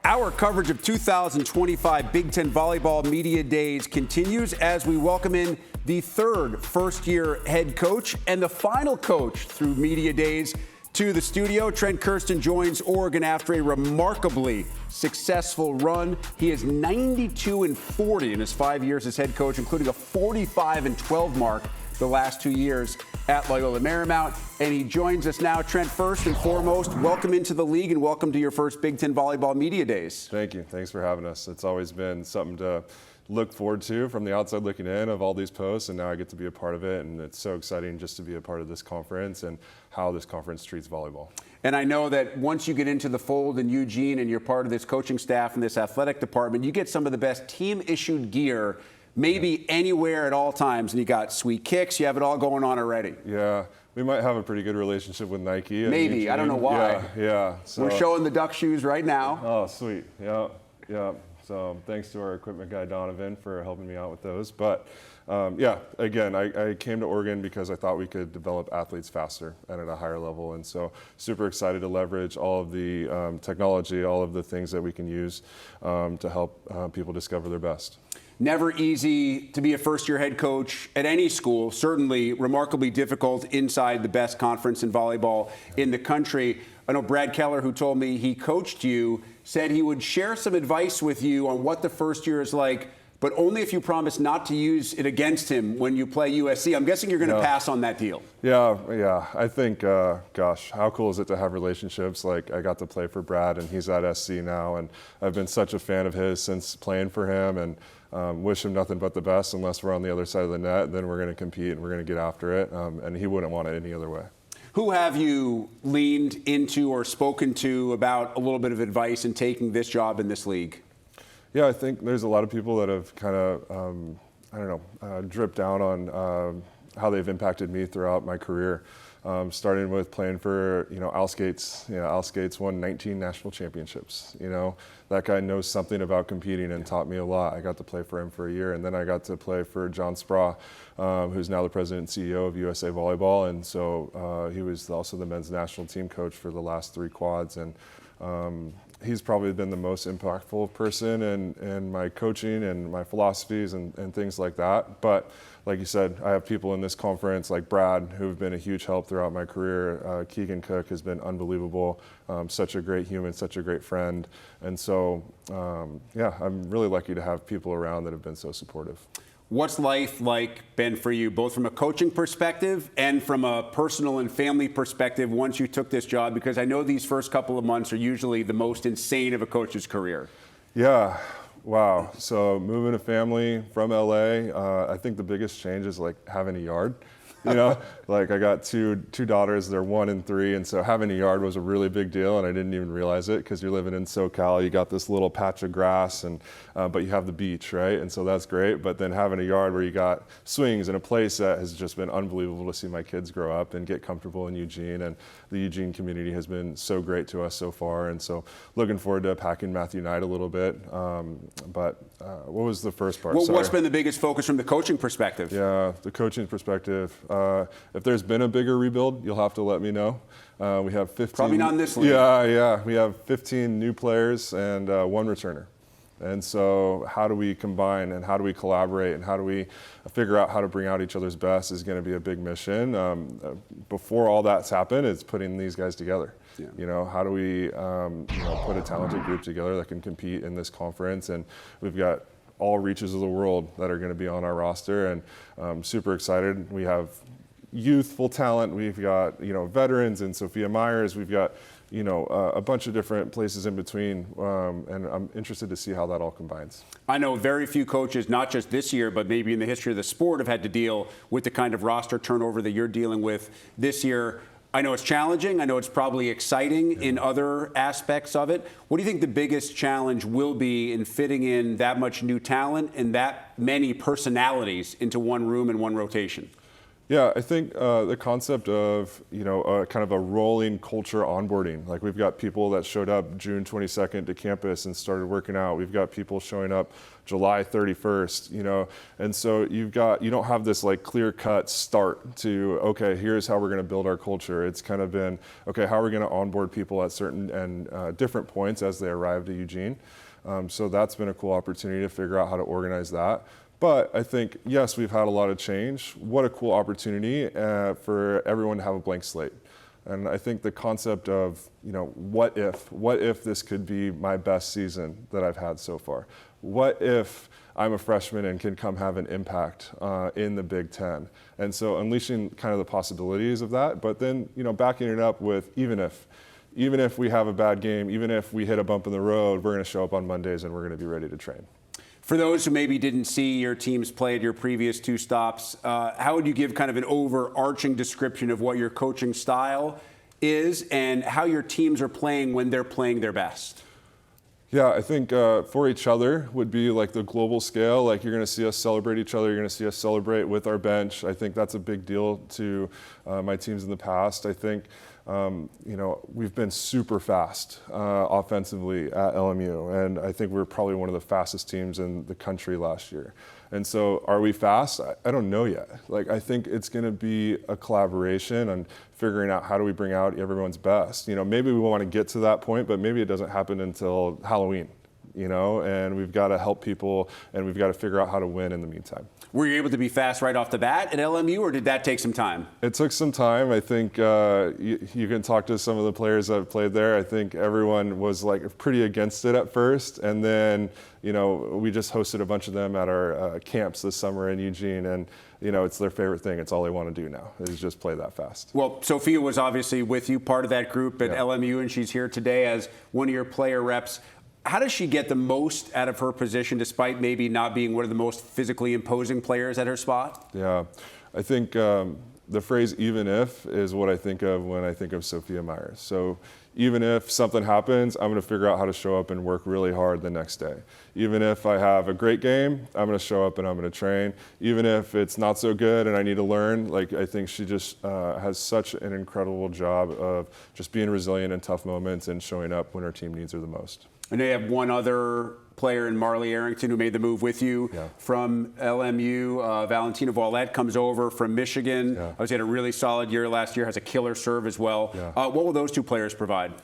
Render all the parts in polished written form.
Our coverage of 2025 Big Ten Volleyball Media Days continues as we welcome in the third first-year head coach and the final coach through Media Days to the studio. Trent Kersten joins Oregon after a remarkably successful run. He is 92-40 in his 5 years as head coach, including a 45-12 mark the last 2 years at Loyola Marymount. And he joins us now. Trent, first and foremost, welcome into the league and welcome to your first Big Ten Volleyball Media Days. Thank you. Thanks for having us. It's always been something to look forward to from the outside looking in of all these posts, and now I get to be a part of it, and it's so exciting just to be a part of this conference and how this conference treats volleyball. And I know that once you get into the fold in Eugene and you're part of this coaching staff and this athletic department, you get some of the best team-issued gear maybe anywhere at all times, and you got sweet kicks, you have it all going on already. Yeah, we might have a pretty good relationship with Nike. Maybe, Eugene. I don't know why. Yeah. So, we're showing the duck shoes right now. Oh, sweet, yeah. So thanks to our equipment guy, Donovan, for helping me out with those. But again, I came to Oregon because I thought we could develop athletes faster and at a higher level. And so super excited to leverage all of the technology, all of the things that we can use to help people discover their best. Never easy to be a first-year head coach at any school, certainly remarkably difficult inside the best conference in volleyball in the country. I know Brad Keller, who told me he coached you, said he would share some advice with you on what the first year is like, but only if you promise not to use it against him when you play USC. I'm guessing you're going to pass on that deal. Yeah. I think, gosh, how cool is it to have relationships? Like, I got to play for Brad, and he's at SC now, and I've been such a fan of his since playing for him, and wish him nothing but the best. Unless we're on the other side of the net, then we're going to compete and we're going to get after it, and he wouldn't want it any other way. Who have you leaned into or spoken to about a little bit of advice in taking this job in this league? Yeah, I think there's a lot of people that have kind of, dripped down on how they've impacted me throughout my career. Starting with playing for, Al Skates. Al Skates won 19 national championships. That guy knows something about competing and taught me a lot. I got to play for him for a year, and then I got to play for John Spraw, who's now the president and CEO of USA Volleyball. And so he was also the men's national team coach for the last 3 quads. And he's probably been the most impactful person in my coaching and my philosophies and things like that. But like you said, I have people in this conference like Brad who've been a huge help throughout my career. Keegan Cook has been unbelievable, such a great human, such a great friend. And so, I'm really lucky to have people around that have been so supportive. What's life like been for you, both from a coaching perspective and from a personal and family perspective once you took this job? Because I know these first couple of months are usually the most insane of a coach's career. Yeah. Wow. So moving a family from LA, I think the biggest change is like having a yard. Like I got two daughters, they're 1 and 3, and so having a yard was a really big deal, and I didn't even realize it because you're living in SoCal, you got this little patch of grass, and but you have the beach, right? And so that's great. But then having a yard where you got swings and a place that has just been unbelievable to see my kids grow up and get comfortable in Eugene, and the Eugene community has been so great to us so far, and so looking forward to packing Matthew Knight a little bit. But what was the first part? What's been the biggest focus from the coaching perspective? Yeah, the coaching perspective. If there's been a bigger rebuild, you'll have to let me know. We have 15. Probably not in this league. Yeah. We have 15 new players and 1 returner. And so how do we combine and how do we collaborate and how do we figure out how to bring out each other's best is going to be a big mission. Before all that's happened, it's putting these guys together. Yeah. How do we put a talented group together that can compete in this conference? And we've got all reaches of the world that are going to be on our roster, and I'm super excited. We have youthful talent. We've got, veterans and Sophia Meyers. We've got, a bunch of different places in between, and I'm interested to see how that all combines. I know very few coaches, not just this year, but maybe in the history of the sport, have had to deal with the kind of roster turnover that you're dealing with this year. I know it's challenging. I know it's probably exciting in other aspects of it. What do you think the biggest challenge will be in fitting in that much new talent and that many personalities into one room and one rotation? Yeah, I think the concept of, kind of a rolling culture onboarding. Like we've got people that showed up June 22nd to campus and started working out. We've got people showing up July 31st, and so you don't have this like clear cut start to, okay, here's how we're going to build our culture. It's kind of been, okay, how are we going to onboard people at certain and different points as they arrive to Eugene. So that's been a cool opportunity to figure out how to organize that. But I think, yes, we've had a lot of change. What a cool opportunity for everyone to have a blank slate. And I think the concept of, what if this could be my best season that I've had so far? What if I'm a freshman and can come have an impact in the Big Ten? And so unleashing kind of the possibilities of that, but then, backing it up with even if we have a bad game, even if we hit a bump in the road, we're going to show up on Mondays and we're going to be ready to train. For those who maybe didn't see your teams play at your previous 2 stops, how would you give kind of an overarching description of what your coaching style is and how your teams are playing when they're playing their best? Yeah, I think for each other would be like the global scale. Like you're going to see us celebrate each other. You're going to see us celebrate with our bench. I think that's a big deal to my teams in the past. I think, we've been super fast offensively at LMU, and I think we're probably one of the fastest teams in the country last year. And so are we fast? I don't know yet. Like, I think it's going to be a collaboration and figuring out how do we bring out everyone's best. Maybe we want to get to that point, but maybe it doesn't happen until Halloween, and we've got to help people and we've got to figure out how to win in the meantime. Were you able to be fast right off the bat at LMU, or did that take some time? It took some time. I think you can talk to some of the players that have played there. I think everyone was like pretty against it at first, and then we just hosted a bunch of them at our camps this summer in Eugene, and it's their favorite thing. It's all they want to do now is just play that fast. Well, Sophia was obviously with you, part of that group at LMU, and she's here today as one of your player reps. How does she get the most out of her position despite maybe not being one of the most physically imposing players at her spot? Yeah, I think the phrase "even if" is what I think of when I think of Sophia Meyers. So even if something happens, I'm going to figure out how to show up and work really hard the next day. Even if I have a great game, I'm going to show up and I'm going to train. Even if it's not so good and I need to learn, I think she just has such an incredible job of just being resilient in tough moments and showing up when her team needs her the most. I know you have one other player in Marley Arrington who made the move with you from LMU. Valentina Voilette comes over from Michigan. Obviously had a really solid year last year, has a killer serve as well. What will those 2 players provide?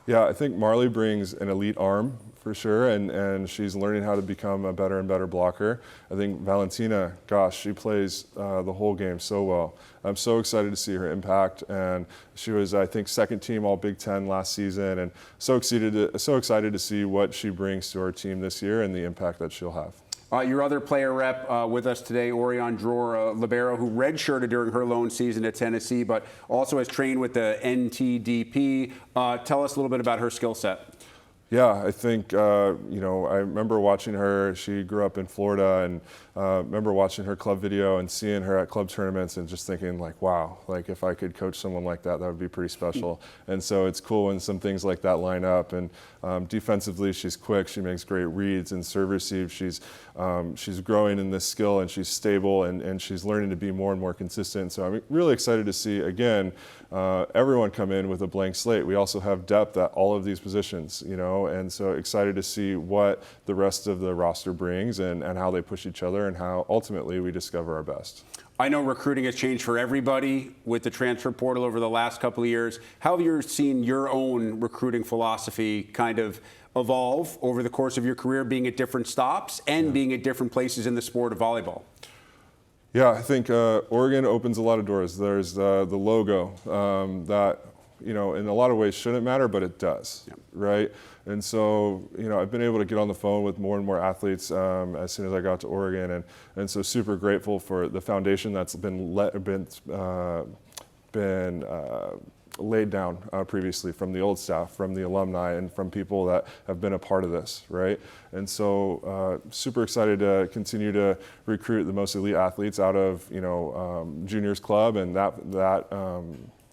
Yeah, I think Marley brings an elite arm for sure, and she's learning how to become a better and better blocker. I think Valentina, gosh, she plays the whole game so well. I'm so excited to see her impact, and she was, I think, second team All Big Ten last season, and so excited to see what she brings to our team this year and the impact that she'll have. Your other player rep with us today, Orian Drore, libero, who redshirted during her lone season at Tennessee, but also has trained with the NTDP. Tell us a little bit about her skill set. Yeah, I think, I remember watching her. She grew up in Florida, and remember watching her club video and seeing her at club tournaments and just thinking wow, if I could coach someone like that, that would be pretty special. And so it's cool when some things like that line up. And defensively, she's quick. She makes great reads and serve receive. She's growing in this skill, and she's stable, and she's learning to be more and more consistent. So I'm really excited to see, again, everyone come in with a blank slate. We also have depth at all of these positions, and so excited to see what the rest of the roster brings and how they push each other and how ultimately we discover our best. I know recruiting has changed for everybody with the transfer portal over the last couple of years. How have you seen your own recruiting philosophy kind of evolve over the course of your career, being at different stops and being at different places in the sport of volleyball? Yeah, I think Oregon opens a lot of doors. There's the logo that, in a lot of ways shouldn't matter, but it does, right? And so, I've been able to get on the phone with more and more athletes as soon as I got to Oregon, and so super grateful for the foundation that's been laid down previously from the old staff, from the alumni, and from people that have been a part of this, right? And so super excited to continue to recruit the most elite athletes out of, juniors club and that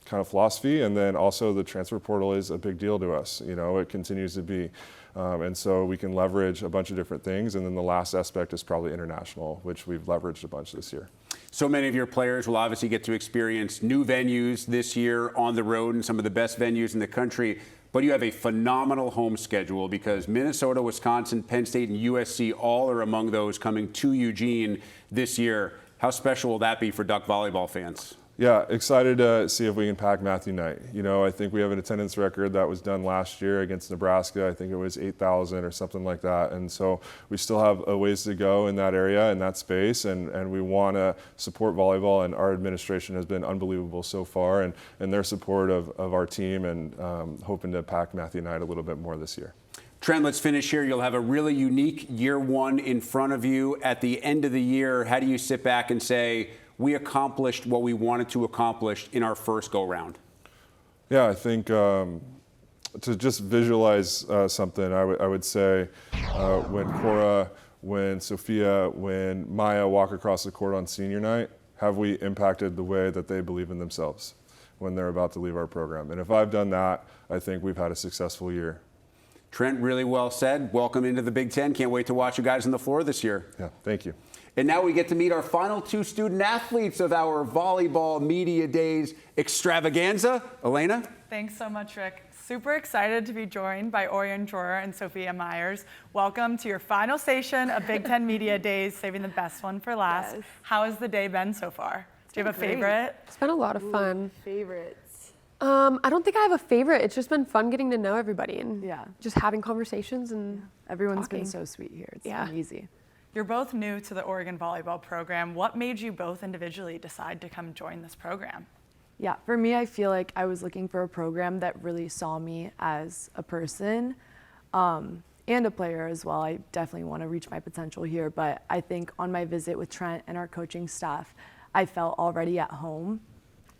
kind of philosophy. And then also the transfer portal is a big deal to us. It continues to be. And so we can leverage a bunch of different things. And then the last aspect is probably international, which we've leveraged a bunch this year. So many of your players will obviously get to experience new venues this year on the road and some of the best venues in the country. But you have a phenomenal home schedule because Minnesota, Wisconsin, Penn State, and USC all are among those coming to Eugene this year. How special will that be for Duck volleyball fans? Yeah, excited to see if we can pack Matthew Knight. You know, I think we have an attendance record that was done last year against Nebraska. I think it was 8,000 or something like that. And so we still have a ways to go in that area, in that space, and we want to support volleyball, and our administration has been unbelievable so far, and their support of our team, and hoping to pack Matthew Knight a little bit more this year. Trent, let's finish here. You'll have a really unique year one in front of you. At the end of the year, how do you sit back and say, we accomplished what we wanted to accomplish in our first go-round? Yeah, I think to just visualize something, I would say when Cora, when Sophia, when Maya walk across the court on senior night, have we impacted the way that they believe in themselves when they're about to leave our program? And if I've done that, I think we've had a successful year. Trent, really well said. Welcome into the Big Ten. Can't wait to watch you guys on the floor this year. Yeah, thank you. And now we get to meet our final two student athletes of our Volleyball Media Days extravaganza. Elena? Thanks so much, Rick. Super excited to be joined by Orian Drore and Sophia Meyers. Welcome to your final station of Big Ten Media Days, saving the best one for last. Yes. How has the day been so far? Do you have a favorite? It's been a lot of fun. Favorites? I don't think I have a favorite. It's just been fun getting to know everybody and just having conversations and everyone's talking. been so sweet here. It's been easy. You're both new to the Oregon volleyball program. What made you both individually decide to come join this program? Yeah, for me, I feel like I was looking for a program that really saw me as a person and a player as well. I definitely want to reach my potential here, but I think on my visit with Trent and our coaching staff, I felt already at home,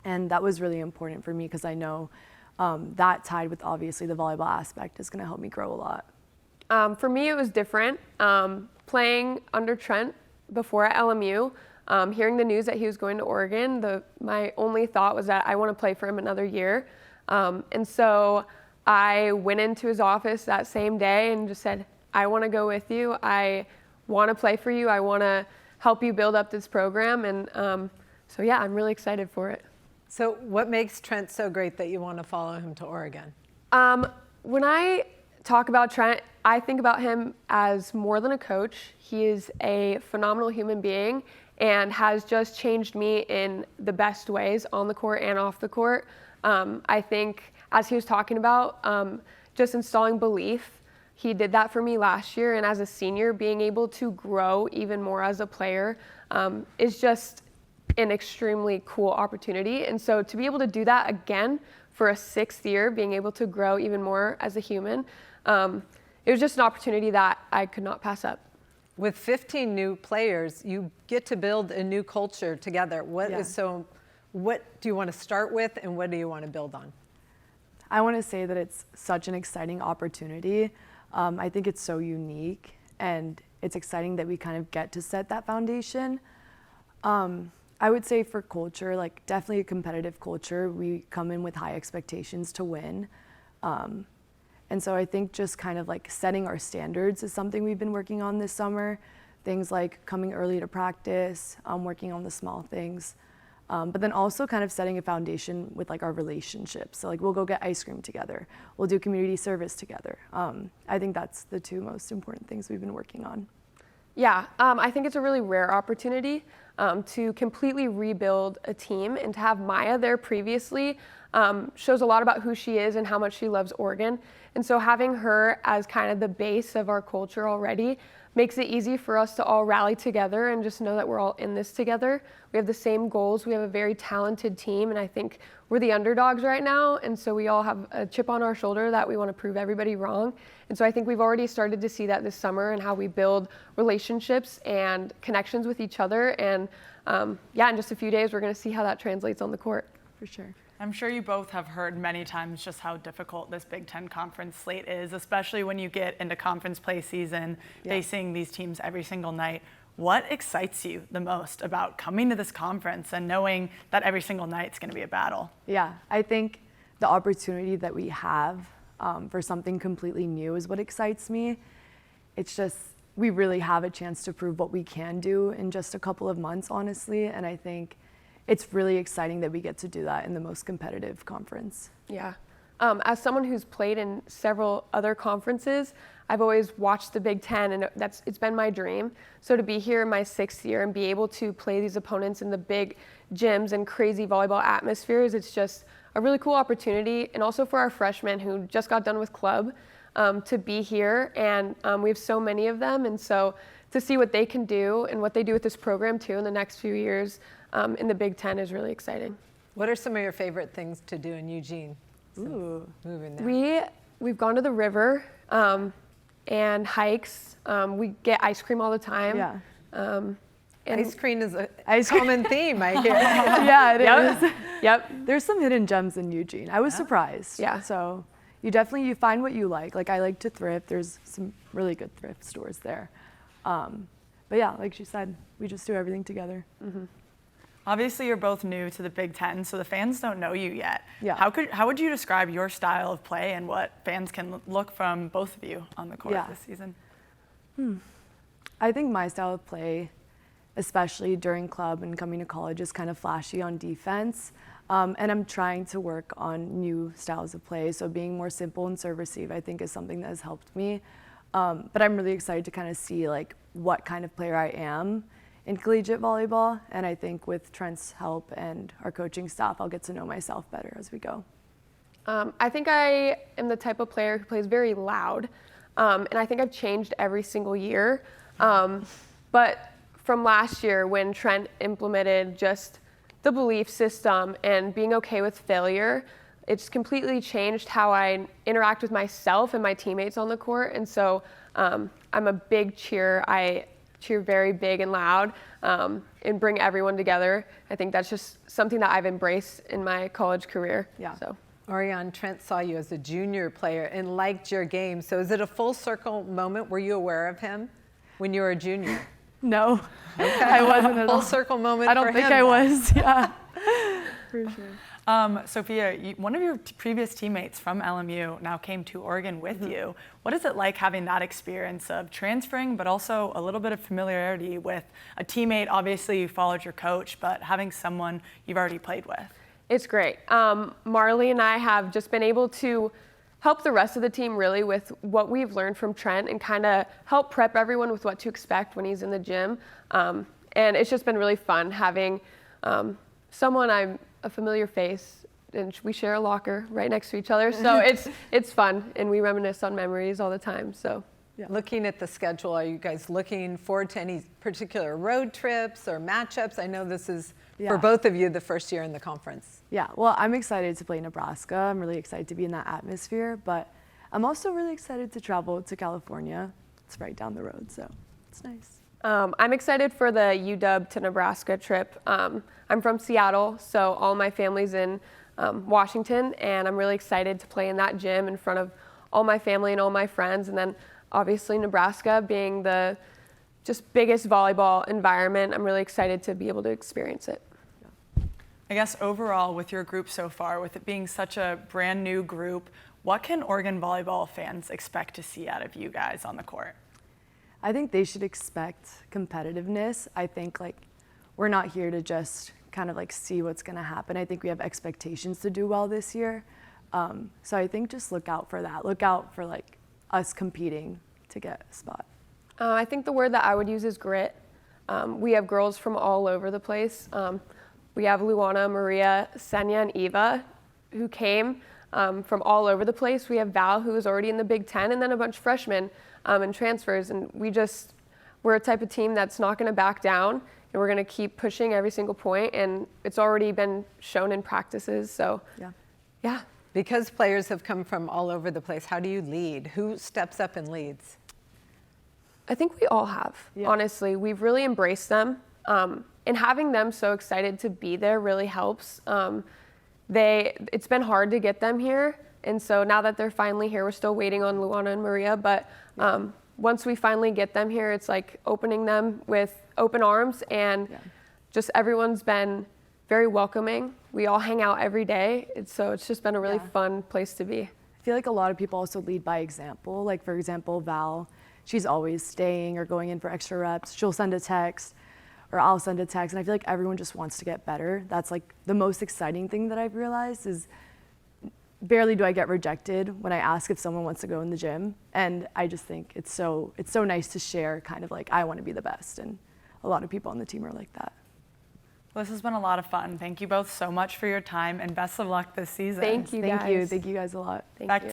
and that was really important for me because I know that tied with obviously the volleyball aspect is going to help me grow a lot. For me, it was different. Playing under Trent before at LMU, hearing the news that he was going to Oregon, my only thought was that I want to play for him another year. And so I went into his office that same day and just said, I want to go with you. I want to play for you. I want to help you build up this program. And so, yeah, I'm really excited for it. So what makes Trent so great that you want to follow him to Oregon? When I talk about Trent, I think about him as more than a coach. He is a phenomenal human being and has just changed me in the best ways on the court and off the court. I think, as he was talking about, just installing belief, he did that for me last year, and as a senior, being able to grow even more as a player is just an extremely cool opportunity. And so to be able to do that again for a 6th year, being able to grow even more as a human, it was just an opportunity that I could not pass up. With 15 new players, you get to build a new culture together. What do you want to start with, and what do you want to build on? I want to say that it's such an exciting opportunity. I think it's so unique, and it's exciting that we kind of get to set that foundation. I would say for culture, like definitely a competitive culture. We come in with high expectations to win. And so I think just kind of like setting our standards is something we've been working on this summer. Things like coming early to practice, working on the small things. But then also kind of setting a foundation with like our relationships. So like we'll go get ice cream together. We'll do community service together. I think that's the two most important things we've been working on. Yeah, I think it's a really rare opportunity to completely rebuild a team, and to have Maya there previously shows a lot about who she is and how much she loves Oregon. And so having her as kind of the base of our culture already makes it easy for us to all rally together and just know that we're all in this together. We have the same goals. We have a very talented team, and I think we're the underdogs right now, and so we all have a chip on our shoulder that we want to prove everybody wrong. And so I think we've already started to see that this summer and how we build relationships and connections with each other. And in just a few days, we're going to see how that translates on the court. For sure. I'm sure you both have heard many times just how difficult this Big Ten conference slate is, especially when you get into conference play season, facing these teams every single night. What excites you the most about coming to this conference and knowing that every single night is going to be a battle? Yeah, I think the opportunity that we have for something completely new is what excites me. It's just we really have a chance to prove what we can do in just a couple of months, honestly. And I think it's really exciting that we get to do that in the most competitive conference. Yeah. As someone who's played in several other conferences, I've always watched the Big Ten, and it's been my dream. So to be here in my 6th year and be able to play these opponents in the big gyms and crazy volleyball atmospheres, it's just a really cool opportunity. And also for our freshmen who just got done with club, to be here, and we have so many of them, and so to see what they can do and what they do with this program too in the next few years in the Big Ten is really exciting. What are some of your favorite things to do in Eugene? Ooh. Moving there. We've gone to the river and hikes. We get ice cream all the time. Yeah. And Ice cream is a common theme, I hear. Yeah, it is. Yep. There's some hidden gems in Eugene. I was surprised. Yeah. So you find what you like. Like I like to thrift. There's some really good thrift stores there. But yeah, like she said, we just do everything together. Mm-hmm. Obviously, you're both new to the Big Ten, so the fans don't know you yet. Yeah. How would you describe your style of play and what fans can look from both of you on the court this season? I think my style of play, especially during club and coming to college, is kind of flashy on defense. And I'm trying to work on new styles of play. So being more simple and serve receive, I think, is something that has helped me. But I'm really excited to kind of see like what kind of player I am in collegiate volleyball. And I think with Trent's help and our coaching staff, I'll get to know myself better as we go. I think I am the type of player who plays very loud. And I think I've changed every single year. But from last year when Trent implemented just the belief system and being okay with failure, it's completely changed how I interact with myself and my teammates on the court. And so I'm a big cheer. I cheer very big and loud and bring everyone together. I think that's just something that I've embraced in my college career. Yeah. So. Orian, Trent saw you as a junior player and liked your game. So is it a full circle moment? Were you aware of him when you were a junior? No, I wasn't at all. Full circle moment. I don't think I was. Yeah, for sure. Sophia, one of your previous teammates from LMU now came to Oregon with you. What is it like having that experience of transferring, but also a little bit of familiarity with a teammate? Obviously, you followed your coach, but having someone you've already played with. It's great. Marley and I have just been able to help the rest of the team really with what we've learned from Trent and kind of help prep everyone with what to expect when he's in the gym. And it's just been really fun having someone I'm a familiar face, and we share a locker right next to each other. So it's fun, and we reminisce on memories all the time. So. Yeah. Looking at the schedule, are you guys looking forward to any particular road trips or matchups? I know this is, for both of you, the first year in the conference. Yeah, well, I'm excited to play Nebraska. I'm really excited to be in that atmosphere, but I'm also really excited to travel to California. It's right down the road, so it's nice. I'm excited for the UW to Nebraska trip. I'm from Seattle, so all my family's in Washington, and I'm really excited to play in that gym in front of all my family and all my friends. And then obviously Nebraska being the just biggest volleyball environment, I'm really excited to be able to experience it. I guess overall with your group so far, with it being such a brand new group, what can Oregon volleyball fans expect to see out of you guys on the court? I think they should expect competitiveness. I think like we're not here to just kind of like see what's going to happen. I think we have expectations to do well this year. So I think just look out for that. Look out for like us competing to get a spot. I think the word that I would use is grit. We have girls from all over the place. We have Luana, Maria, Senya, and Eva who came from all over the place. We have Val, who is already in the Big Ten, and then a bunch of freshmen and transfers. And we're a type of team that's not going to back down, and we're going to keep pushing every single point. And it's already been shown in practices. So, yeah. Because players have come from all over the place, how do you lead? Who steps up and leads? I think we all have, honestly. We've really embraced them. And having them so excited to be there really helps. It's been hard to get them here. And so now that they're finally here, we're still waiting on Luana and Maria. But once we finally get them here, it's like opening them with open arms. And just everyone's been very welcoming. We all hang out every day. So it's just been a really fun place to be. I feel like a lot of people also lead by example. Like, for example, Val, she's always staying or going in for extra reps. She'll send a text or I'll send a text, and I feel like everyone just wants to get better. That's like the most exciting thing that I've realized is barely do I get rejected when I ask if someone wants to go in the gym. And I just think it's so nice to share kind of like, I want to be the best. And a lot of people on the team are like that. Well, this has been a lot of fun. Thank you both so much for your time and best of luck this season. Thank you guys. Thank you guys a lot. Thank you.